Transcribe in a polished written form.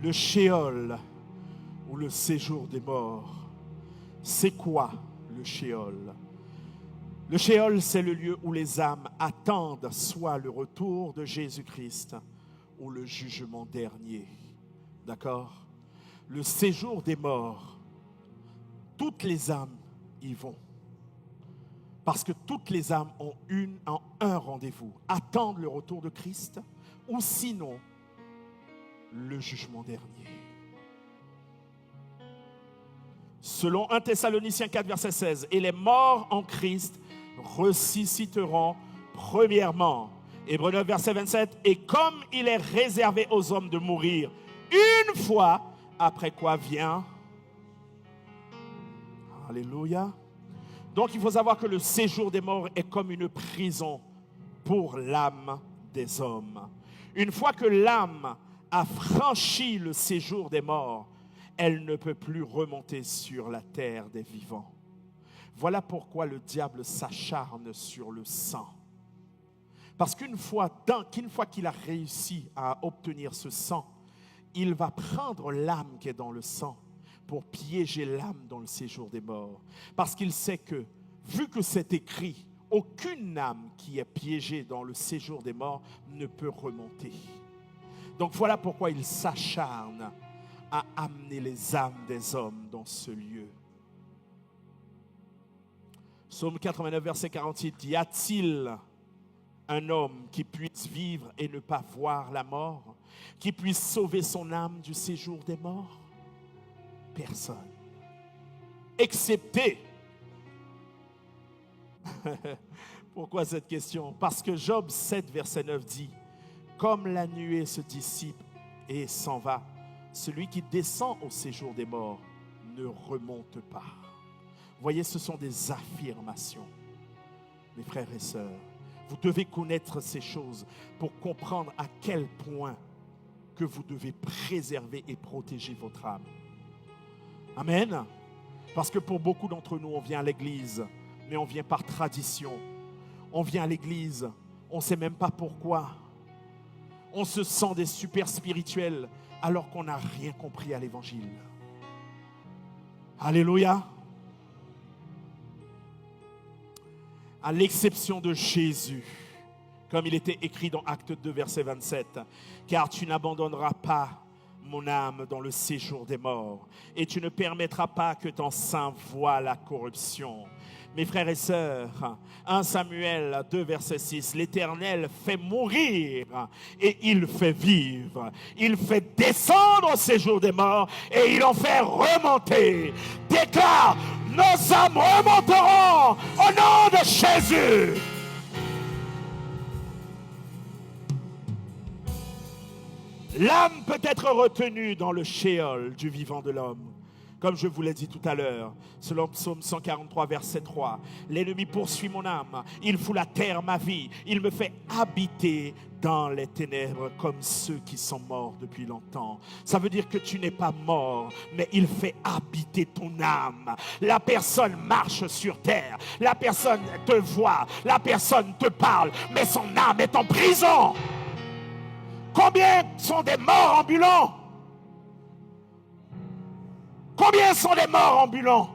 Le Sheol, ou le séjour des morts. C'est quoi le Sheol? Le Sheol, c'est le lieu où les âmes attendent soit le retour de Jésus-Christ ou le jugement dernier. D'accord? Le séjour des morts, toutes les âmes y vont. Parce que toutes les âmes ont un rendez-vous. Attendre le retour de Christ ou sinon le jugement dernier. Selon 1 Thessaloniciens 4, verset 16, « Et les morts en Christ ressusciteront premièrement. » Hébreux 9, verset 27, « Et comme il est réservé aux hommes de mourir une fois, après quoi vient... » Alléluia. Donc il faut savoir que le séjour des morts est comme une prison pour l'âme des hommes. Une fois que l'âme a franchi le séjour des morts, elle ne peut plus remonter sur la terre des vivants. Voilà pourquoi le diable s'acharne sur le sang. Parce qu'une fois qu'il a réussi à obtenir ce sang, il va prendre l'âme qui est dans le sang pour piéger l'âme dans le séjour des morts. Parce qu'il sait que, vu que c'est écrit, aucune âme qui est piégée dans le séjour des morts ne peut remonter. Donc voilà pourquoi il s'acharne à amener les âmes des hommes dans ce lieu. Psaume 89, verset 48, « Y a-t-il un homme qui puisse vivre et ne pas voir la mort, qui puisse sauver son âme du séjour des morts? Personne. Excepté. » Pourquoi cette question? Parce que Job 7, verset 9 dit, « Comme la nuée se dissipe et s'en va, celui qui descend au séjour des morts ne remonte pas. » Vous voyez, ce sont des affirmations. Mes frères et sœurs, vous devez connaître ces choses pour comprendre à quel point que vous devez préserver et protéger votre âme. Amen. Parce que pour beaucoup d'entre nous, on vient à l'église, mais on vient par tradition. On vient à l'église, on ne sait même pas pourquoi. On se sent des super spirituels alors qu'on n'a rien compris à l'évangile. Alléluia. À l'exception de Jésus, comme il était écrit dans Acte 2, verset 27, « Car tu n'abandonneras pas mon âme dans le séjour des morts, et tu ne permettras pas que ton sein voie la corruption. » Mes frères et sœurs, 1 Samuel 2, verset 6, « L'Éternel fait mourir et il fait vivre. Il fait descendre au séjour des morts et il en fait remonter. » Déclare, nos âmes remonteront au nom de Jésus. L'âme peut être retenue dans le Sheol du vivant de l'homme. Comme je vous l'ai dit tout à l'heure, selon Psaume 143, verset 3, « L'ennemi poursuit mon âme, il fout la terre ma vie, il me fait habiter dans les ténèbres comme ceux qui sont morts depuis longtemps. » Ça veut dire que tu n'es pas mort, mais il fait habiter ton âme. La personne marche sur terre, la personne te voit, la personne te parle, mais son âme est en prison. Combien sont des morts ambulants? Combien sont des morts ambulants?